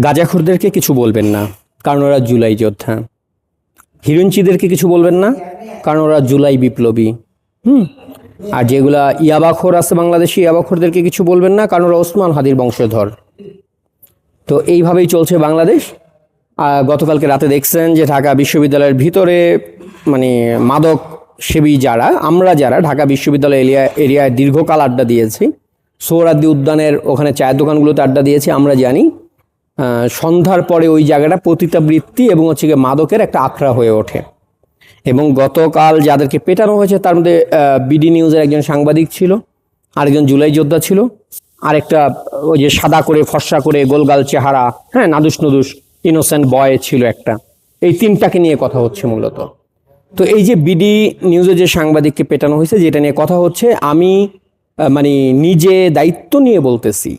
গাঁজাখোরদেরকে কিছু বলবেন না, কারণ ওরা জুলাই যোদ্ধা। হিরোইনচিদেরকে কিছু বলবেন না, কারণ ওরা জুলাই বিপ্লবী। আর যেগুলা ইয়াবাখোর আছে বাংলাদেশি, ইয়াবাখোরদেরকে কিছু বলবেন না, কারণ ওরা ওসমান হাদির বংশধর। তো এইভাবেই চলছে বাংলাদেশ। গতকালকে রাতে দেখছেন যে ঢাকা বিশ্ববিদ্যালয়ের ভিতরে মানে মাদক সেবী আমরা যারা ঢাকা বিশ্ববিদ্যালয় এরিয়ায় দীর্ঘকাল আড্ডা দিয়েছি, সোহরাওয়ার্দী উদ্যানের ওখানে চায়ের দোকানগুলোতে আড্ডা দিয়েছি, আমরা জানি সন্ধ্যার পরে ওই জায়গাটা পতিতাবৃত্তি এবং হচ্ছে গিয়ে মাদকের একটা আখড়া হয়ে ওঠে। এবং গতকাল যাদেরকে পেটানো হয়েছে তার মধ্যে বিডি নিউজের একজন সাংবাদিক ছিল, আরেকজন জুলাই যোদ্ধা ছিল, আরেকটা ওই যে সাদা করে ফর্সা করে গোলগাল চেহারা, হ্যাঁ, নাদুস নুদুস ইনোসেন্ট বয় ছিল একটা। এই তিনটাকে নিয়ে কথা হচ্ছে মূলত। তো এই যে বিডি নিউজে যে সাংবাদিককে পেটানো হয়েছে, যেটা নিয়ে কথা হচ্ছে, আমি মানে নিজে দায়িত্ব নিয়ে বলতেছি,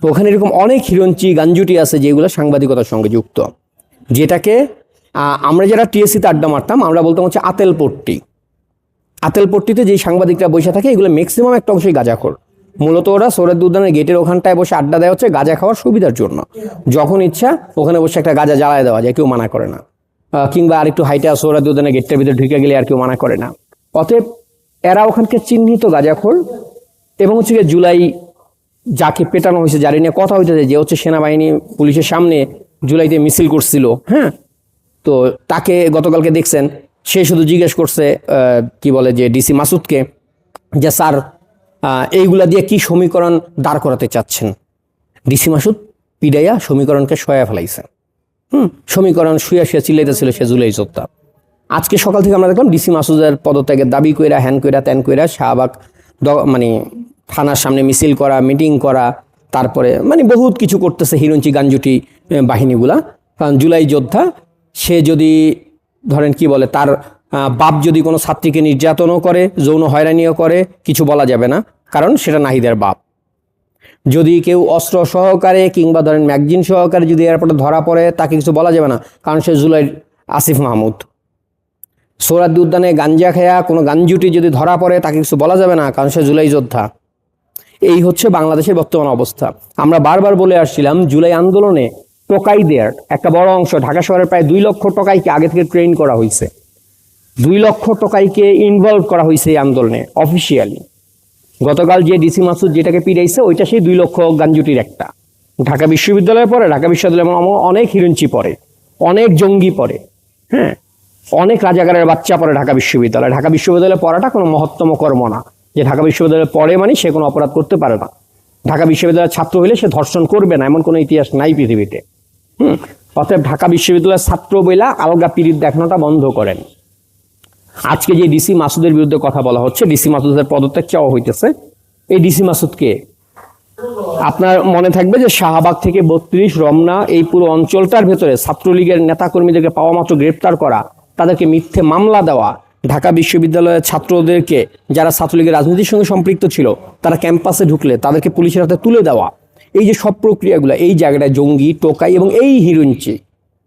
তো ওখানে এরকম অনেক হিরঞ্চি গাঞ্জুটি আছে যেগুলো সাংবাদিকতার সঙ্গে যুক্ত, যেটাকে আমরা যারা টিএসসিতে আড্ডা মারতাম আমরা বলতাম হচ্ছে আতেলপট্টি। আতেলপট্টিতে যেই সাংবাদিকরা বসে থাকে এগুলো ম্যাক্সিমাম একটা অংশই গাঁজাখোর। মূলত ওরা সোহরাওয়ার্দী উদ্যানের গেটের ওখানটায় বসে আড্ডা দেওয়া হচ্ছে গাঁজা খাওয়ার সুবিধার জন্য। যখন ইচ্ছা ওখানে বসে একটা গাঁজা জ্বালায় দেওয়া যায়, কেউ মানা করে না। কিংবা আরেকটু হাইটা সোহরাওয়ার্দী উদ্যানের গেটটার ভিতরে ঢুকে গেলে আর কেউ মানা করে না। অতএব এরা ওখানকার চিহ্নিত গাঁজাখোর। এবং হচ্ছে গিয়ে জুলাই যাকে পেটানো হয়েছে, যার নিয়ে কথা হইতেছে, যে হচ্ছে সেনাবাহিনী পুলিশের সামনে জুলাইতে মিছিল করছিল, হ্যাঁ, তো তাকে গতকালকে দেখছেন, সে শুধু জিজ্ঞেস করছে কি বলে যে ডিসি মাসুদকে যে স্যার এইগুলা দিয়ে কি সমীকরণ দাঁড় করাতে চাচ্ছেন। ডিসি মাসুদ পিডাইয়া সমীকরণকে শোয়া ফেলাইছে। সমীকরণ শুয়ে চিল্লাইতেছিল সে জুলাই যোদ্ধা। আজকে সকাল থেকে আমরা দেখলাম ডিসি মাসুদের পদত্যাগের দাবি কইরা, হ্যান কইরা, ত্যান কইরা শাহবাগ মানে থানার সামনে মিছিল করা, মিটিং করা, তারপরে মানে বহুত কিছু করতেছে হিরঞ্চি গাঞ্জুটি বাহিনীগুলা। কারণ জুলাই যোদ্ধা, সে যদি ধরেন কি বলে, তার বাপ যদি কোনো ছাত্রীকে নির্যাতনও করে, যৌন হয়রানিও করে, কিছু বলা যাবে না, কারণ সেটা নাহিদের বাপ। যদি কেউ অস্ত্র সহকারে কিংবা ধরেন ম্যাগজিন সহকারে যদি এয়ারপোর্টে ধরা পড়ে, তাকে কিছু বলা যাবে না, কারণ সে জুলাই আসিফ মাহমুদ। সোহরাওয়ার্দী উদ্যানে গাঞ্জা খেয়া কোনো গাঞ্জুটি যদি ধরা পড়ে, তাকে কিছু বলা যাবে না, কারণ সে জুলাই যোদ্ধা। এই হচ্ছে বাংলাদেশের বর্তমান অবস্থা। আমরা বারবার বলে আসছিলাম, জুলাই আন্দোলনে টোকাইদের একটা বড় অংশ, ঢাকা শহরের প্রায় 2 লক্ষ টোকাইকে আগে থেকে ট্রেন করা হয়েছে। 2 লক্ষ টোকাইকে ইনভলভ করা হয়েছে এই আন্দোলনে অফিসিয়ালি। গতকাল যে ডিসি মাসুদ যেটাকে পিড়াইছে, ওইটা সেই 2 লক্ষ গাঞ্জুটির একটা। ঢাকা বিশ্ববিদ্যালয়ে পড়ে, ঢাকা বিশ্ববিদ্যালয়ে অনেক হিরঞ্চি পড়ে, অনেক জঙ্গি পড়ে, হ্যাঁ, অনেক রাজাকারের বাচ্চা পড়ে ঢাকা বিশ্ববিদ্যালয়ে। ঢাকা বিশ্ববিদ্যালয়ে পড়াটা কোনো মহত্তম কর্ম না, যে ঢাকা বিশ্ববিদ্যালয়ে পড়ে মানে সে কোনো অপরাধ করতে পারে না। ঢাকা বিশ্ববিদ্যালয়ের ছাত্র হলে সে ধর্ষণ করবে না, এমন কোনো ইতিহাস নাই পৃথিবীতে। অতএব ঢাকা বিশ্ববিদ্যালয়ের ছাত্র বইলা আলগা পিরিত দেখানোটা বন্ধ করেন। আজকে যে ডিসি মাসুদের বিরুদ্ধে কথা বলা হচ্ছে, ডিসি মাসুদের পদত্যাগ চাওয়া হইতেছে, এই ডিসি মাসুদকে আপনার মনে থাকবে যে শাহবাগ থেকে 32 রমনা, এই পুরো অঞ্চলটার ভেতরে ছাত্রলীগের নেতাকর্মীদেরকে পাওয়া মাত্র গ্রেপ্তার করা, তাদেরকে মিথ্যে মামলা দেওয়া, ঢাকা বিশ্ববিদ্যালয়ের ছাত্রদেরকে যারা ছাত্রলীগের রাজনীতির সঙ্গে সম্পৃক্ত ছিল তারা ক্যাম্পাসে ঢুকলে তাদেরকে পুলিশের হাতে তুলে দেওয়া, এই যে সব প্রক্রিয়াগুলো, এই জায়গাটায় জঙ্গি, টোকাই এবং এই হিরঞ্চি,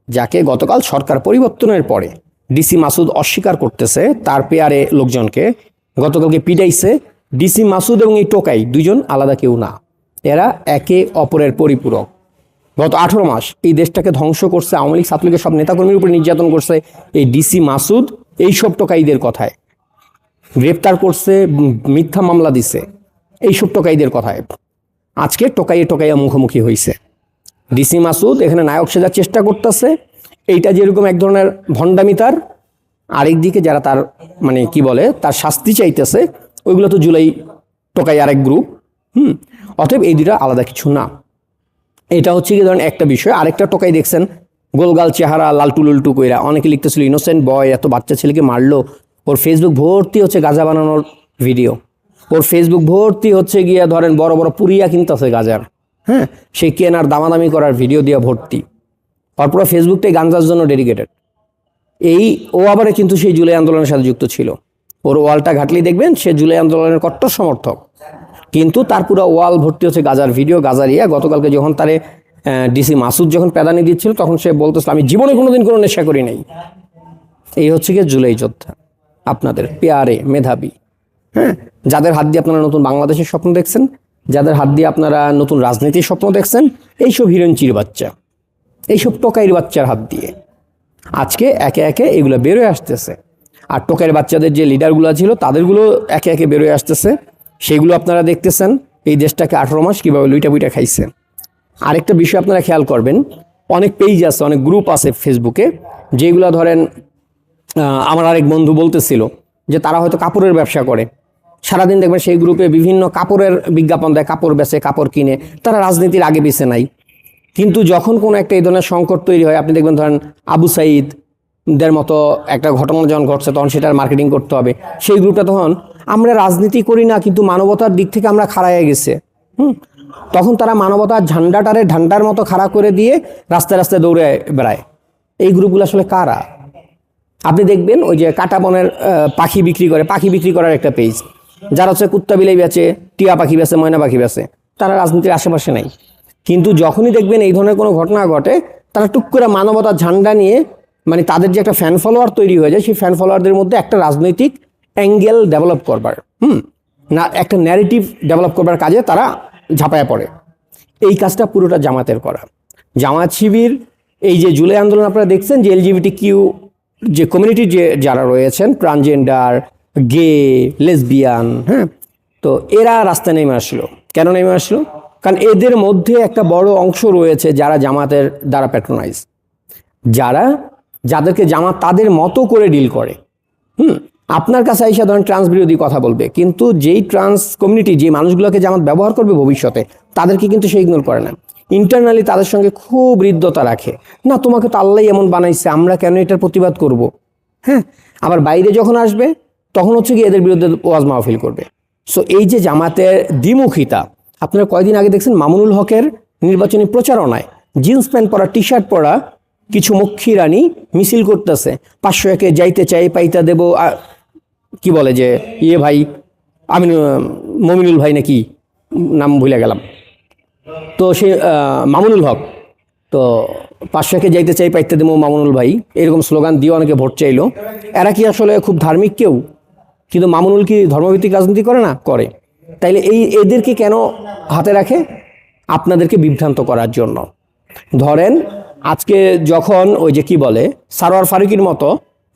যাকে গতকাল সরকার পরিবর্তনের পরে ডিসি মাসুদ অস্বীকার করতেছে তার পেয়ারে লোকজনকে গতকালকে পিটাইছে। ডিসি মাসুদ এবং এই টোকাই দুইজন আলাদা কেউ না, এরা একে অপরের পরিপূরক। গত 18 মাস এই দেশটাকে ধ্বংস করছে আওয়ামী লীগ, ছাত্রলীগের সব নেতাকর্মীর উপরে নির্যাতন করছে এই ডিসি মাসুদ। এইসব টোকাইদের কথায় গ্রেপ্তার করছে, মিথ্যা মামলা দিছে, এইসব টোকাইদের কথায় আজকে টোকাইয়া মুখোমুখি হয়েছে। ডিসি মাসুদ এখানে নায়ক সেজার চেষ্টা করতেছে, এইটা যেরকম এক ধরনের ভণ্ডামি তার, আরেকদিকে যারা তার মানে কি বলে তার শাস্তি চাইতেছে, ওইগুলো তো জুলাই টোকাই আরেক গ্রুপ। অতএব এই দুটা আলাদা কিছু না। এটা হচ্ছে কি ধরেন একটা বিষয়। আরেকটা টোকাই দেখছেন গোলগাল চেহারা, লালটু লুলটু কইরা, অনেকে লিখতেছিল ইনোসেন্ট বয়, এত বাচ্চা ছেলেকে মারলো, ওর ফেসবুক ভর্তি হচ্ছে গাঁজা বানানোর ভিডিও, ওর ফেসবুক ভর্তি হচ্ছে গিয়া ধরেন বড় বড় পুরিয়া কিনতেছে গাঁজার, হ্যাঁ, সেই কেনার দামাদামি করার ভিডিও দিয়া ভর্তি। আর পুরো ফেসবুকটাই গাঞ্জার জন্য ডেডিকেটেড। ও আবার কিন্তু সেই জুলাই আন্দোলনের সাথে যুক্ত ছিল। ওর ওয়ালটা ঘাটলি দেখবেন সে জুলাই আন্দোলনের কট্টর সমর্থক, কিন্তু তার পুরো ওয়াল ভর্তি হচ্ছে গাজার ভিডিও, গাজারিয়া। গতকালকে যখন তারে ডিসি মাসুদ যখন প্যাদানি দিচ্ছিল, তখন সে বলতেছিল আমি জীবনে কোনোদিন কোনো নেশা করি নাই। এই হচ্ছে গিয়ে জুলাই যোদ্ধা, আপনাদের পেয়ারে মেধাবী, হ্যাঁ, যাদের হাত দিয়ে আপনারা নতুন বাংলাদেশের স্বপ্ন দেখছেন, যাদের হাত দিয়ে আপনারা নতুন রাজনীতির স্বপ্ন দেখছেন, এইসব হিরঞ্চির বাচ্চা। এইসব টোকাইয়ের বাচ্চার হাত দিয়ে আজকে একে একে এগুলো বেরোয় আসতেছে। আর টোকাইয়ের বাচ্চাদের যে লিডারগুলো ছিল তাদেরগুলো একে একে বেরোয় আসতেছে, সেগুলো আপনারা দেখতেছেন। এই দেশটাকে 18 মাস কীভাবে লুইটা বুইটা খাইছে। আরেকটা বিষয় আপনারা খেয়াল করবেন, অনেক পেজ আছে, অনেক গ্রুপ আছে ফেসবুকে, যেগুলো ধরেন আমার আরেক বন্ধু বলতেছিল যে তারা হয়তো কাপড়ের ব্যবসা করে, সারাদিন দেখবেন সেই গ্রুপে বিভিন্ন কাপড়ের বিজ্ঞাপন দেয়, কাপড় বেচে, কাপড় কিনে, তারা রাজনীতির আগে পিছে নাই। কিন্তু যখন কোনো একটা এই ধরনের সংকট তৈরি হয়, আপনি দেখবেন ধরেন আবু সাইদদের মতো একটা ঘটনা যখন ঘটছে, তখন সেটার মার্কেটিং করতে হবে। সেই গ্রুপটা তখন আমরা রাজনীতি করি না কিন্তু মানবতার দিক থেকে আমরা খাড়ায় গেছে, তখন তারা মানবতার ঝান্ডাটারে ঝান্ডার মতো খাড়া করে দিয়ে রাস্তায় রাস্তায় দৌড়ে বেড়ায়। এই গ্রুপগুলো আসলে কারা? আপনি দেখবেন ওই যে কাটাবনের পাখি বিক্রি করে, পাখি বিক্রি করার একটা পেজ, যারা হচ্ছে কুত্তা বিলাই বেচে, টিয়া পাখি বেচে, ময়না পাখি বেচে, তারা রাজনীতির আশেপাশে নাই। কিন্তু যখনই দেখবেন এই ধরনের কোনো ঘটনা ঘটে, তারা টুক করে মানবতার ঝান্ডা নিয়ে, মানে তাদের যে একটা ফ্যান ফলোয়ার তৈরি হয়ে যায়, সেই ফ্যান ফলোয়ারদের মধ্যে একটা রাজনৈতিক অ্যাঙ্গেল ডেভেলপ করবার না একটা ন্যারেটিভ ডেভেলপ করবার কাজে তারা ঝাঁপায়া পড়ে। এই কাজটা পুরোটা জামাতের করা। জামাত শিবির এই যে জুলাই আন্দোলন আপনারা দেখছেন, যে LGBT যে কমিউনিটির যে যারা রয়েছেন, ট্রান্সজেন্ডার, গে, লেসবিয়ান, তো এরা রাস্তায় নেমে আসলো। কেন নেমে আসলো? কারণ এদের মধ্যে একটা বড় অংশ রয়েছে যারা জামাতের দ্বারা প্যাট্রোনাইজ, যাদেরকে জামাত তাদের মতো করে ডিল করে। আপনার কাছে আইসা ধরেন ট্রান্স বিরোধী কথা বলবে, কিন্তু যেই ট্রান্স কমিউনিটি, যে মানুষগুলোকে জামাত ব্যবহার করবে ভবিষ্যতে, তাদেরকে কিন্তু সে ইগনোর করে না। ইন্টারনালি তাদের সঙ্গে খুব হৃদ্যতা রাখে, না তোমাকে তো আল্লাহ এমন বানাইছে, আমরা কেন এটার প্রতিবাদ করব। আবার বাইরে যখন আসবে তখন হচ্ছে কি এদের বিরুদ্ধে ওয়াজ মাহফিল করবে। সো এই যে জামাতের দ্বিমুখিতা, আপনারা কয়েকদিন আগে দেখছেন মামুনুল হকের নির্বাচনী প্রচারণায় জিন্স প্যান্ট পরা, টি শার্ট পরা কিছু মক্ষী রানী মিছিল করতেছে, 501-এ যাইতে চাই পাইতা দেব, কি বলে যে ইয়ে ভাই, আমি মমিনুল ভাই নাকি নাম ভুলে গেলাম, তো সে মামুনুল হক, তো 501-এ যাইতে চাই পাইতে দেবো মামুনুল ভাই, এরকম স্লোগান দিয়ে অনেকে ভোট চাইলো। এরা কি আসলে খুব ধার্মিক কেউ? কিন্তু মামুনুল কি ধর্মভিত্তিক রাজনীতি করে না? করে। তাইলে এদেরকে কেন হাতে রাখে? আপনাদেরকে বিভ্রান্ত করার জন্য। ধরেন আজকে যখন ওই যে কি বলে সারোয়ার ফারুকির মতো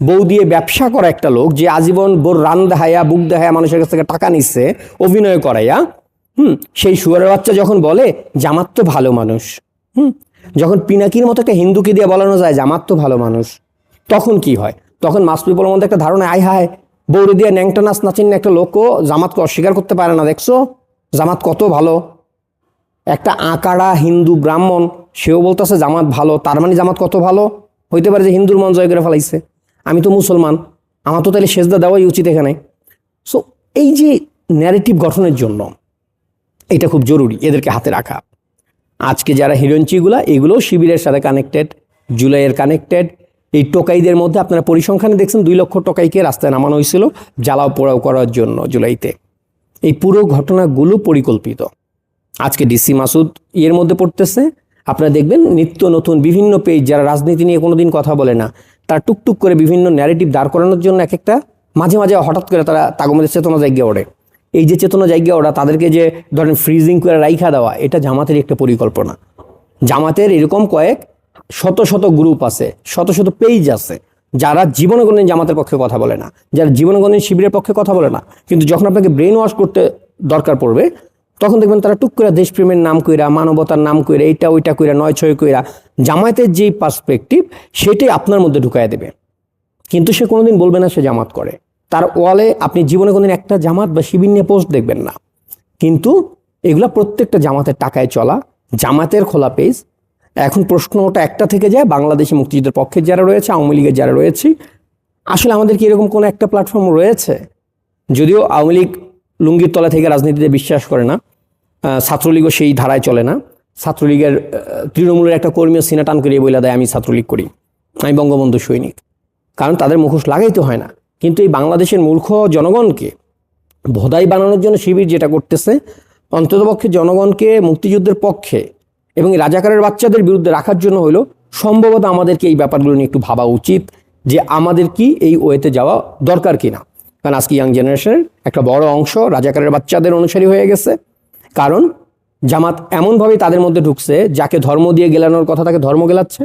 বউ দিয়ে ব্যবসা করা একটা লোক, যে আজীবন বোর রান দেখাইয়া, বুক দেখাইয়া মানুষের কাছ থেকে টাকা নিচ্ছে অভিনয় করাইয়া, সেই শুয়ারের বাচ্চা যখন বলে জামাত তো ভালো মানুষ, যখন পিনাকির মতো একটা হিন্দুকে দিয়ে বলানো যায় জামাত তো ভালো মানুষ, তখন কি হয়? তখন মাস পিপলের মধ্যে একটা ধারণা, আয় হায় বৌরে দিয়ে ন্যাংটা নাচ নাচেন একটা লোকও জামাতকে অস্বীকার করতে পারে না, দেখছো জামাত কত ভালো। একটা আঁকাড়া হিন্দু ব্রাহ্মণ সেও বলতেছে জামাত ভালো, তার মানে জামাত কত ভালো। হইতে পারে যে হিন্দুর মন জয় করে ফেলাইছে, আমি তো মুসলমান, আমার তো তাহলে সেজদা দেওয়াই উচিত এখানে। সো এই যে ন্যারেটিভ গঠনের জন্য এটা খুব জরুরি এদেরকে হাতে রাখা। আজকে যারা হিরোইনচিগুলা, এগুলোও শিবিরের সাথে কানেক্টেড, জুলাইয়ের কানেক্টেড। এই টোকাইদের মধ্যে আপনারা পরিসংখ্যানে দেখছেন 2 লক্ষ টোকাইকে রাস্তায় নামানো হয়েছিল জ্বালাও পোড়াও করার জন্য জুলাইতে। এই পুরো ঘটনাগুলো পরিকল্পিত। আজকে ডিসি মাসুদ এর মধ্যে পড়তেছে, আপনারা দেখবেন নিত্য নতুন বিভিন্ন পেজ যারা রাজনীতি নিয়ে কোনোদিন কথা বলে না, তারা টুকটুক করে বিভিন্ন ন্যারেটিভ দাঁড় করানোর জন্য এক একটা মাঝে মাঝে হঠাৎ করে তারা তাগমদের চেতনা জায়গা ওঠে। এই যে চেতনা জায়গা ওরা তাদেরকে যে ধরেন ফ্রিজিং করে রাইখা দেওয়া, এটা জামাতের একটা পরিকল্পনা। জামাতের এরকম কয়েক শত শত গ্রুপ আছে, শত শত পেজ আছে, যারা জীবনে কোনোদিন জামাতের পক্ষে কথা বলে না, যারা জীবনে কোনোদিন শিবিরের পক্ষে কথা বলে না, কিন্তু যখন আপনাকে ব্রেন ওয়াশ করতে দরকার পড়বে তখন দেখবেন তারা টুক করে দেশপ্রেমের নাম কইরা, মানবতার নাম কইরা, এইটা ওইটা কইরা, 9-6 কইরা জামায়াতের যেই পার্সপেক্টিভ সেটাই আপনার মধ্যে ঢুকাইয়া দেবে। কিন্তু সে কোনোদিন বলবে না সে জামাত করে। তার ওয়ালে আপনি জীবনে কোনোদিন একটা জামাত বা শিবির নিয়ে পোস্ট দেখবেন না। কিন্তু এগুলা প্রত্যেকটা জামাতের টাকায় চলা, জামাতের খোলা পেজ। এখন প্রশ্নটা একটা থেকে যায়, বাংলাদেশি মুক্তিযুদ্ধের পক্ষে যারা রয়েছে, আওয়ামী লীগের যারা রয়েছে, আসলে আমাদের কি এরকম কোনো একটা প্ল্যাটফর্ম রয়েছে? যদিও আওয়ামী লীগ লুঙ্গির তলা থেকে রাজনীতিতে বিশ্বাস করে না, ছাত্রলীগও সেই ধারায় চলে না। ছাত্রলীগের তৃণমূলের একটা কর্মীও সিনা টান করিয়ে বলে দেয় আমি ছাত্রলীগ করি, আমি বঙ্গবন্ধু সৈনিক, কারণ তাদের মুখোশ লাগাইতে হয় না। কিন্তু এই বাংলাদেশের মূর্খ জনগণকে ভোদাই বানানোর জন্য শিবির যেটা করতেছে, অন্ততপক্ষে জনগণকে মুক্তিযুদ্ধের পক্ষে এবং রাজাকারের বাচ্চাদের বিরুদ্ধে রাখার জন্য হলো সম্ভবত আমাদেরকে এই ব্যাপারগুলো নিয়ে একটু ভাবা উচিত যে আমাদের কি এই ওয়েতে যাওয়া দরকার কিনা। কারণ আজকে ইয়াং জেনারেশনের একটা বড় অংশ রাজাকারের বাচ্চাদের অনুসারী হয়ে গেছে। কারণ জামাত এমনভাবেই তাদের মধ্যে ঢুকছে, যাকে ধর্ম দিয়ে গেলানোর কথা তাকে ধর্ম গেলাচ্ছে,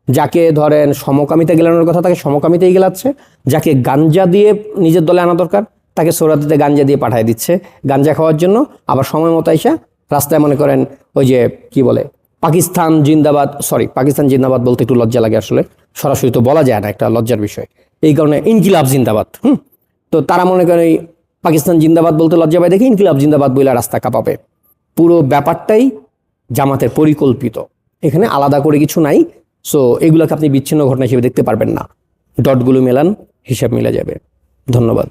যাকে ধরেন সমকামিতা গেলানোর কথা তাকে সমকামিতাই গেলাচ্ছে, যাকে গাঞ্জা দিয়ে নিজের দলে আনা দরকার তাকে সৌরাতিতে গাঞ্জা দিয়ে পাঠিয়ে দিচ্ছে গাঞ্জা খাওয়ার জন্য। আবার সময় মতো আইসা রাস্তায় মনে করেন ওই যে কি বলে পাকিস্তান জিন্দাবাদ, পাকিস্তান জিন্দাবাদ বলতে একটু লজ্জা লাগে, আসলে সরাসরি তো বলা যায় না, একটা লজ্জার বিষয়, এই কারণে ইনকিলাব জিন্দাবাদ। তো তারা মনে করেন এই পাকিস্তান জিন্দাবাদ বলতে লজ্জা পায় দেখে ইনকিলাব জিন্দাবাদ বলে রাস্তা কাঁপাবে। পুরো ব্যাপারটাই জামাতের পরিকল্পিত, এখানে আলাদা করে কিছু নাই। সো এগুলোকে আপনি বিচ্ছিন্ন ঘটনা হিসেবে দেখতে পারবেন না, ডটগুলো মেলান, হিসাব মিলে যাবে। ধন্যবাদ।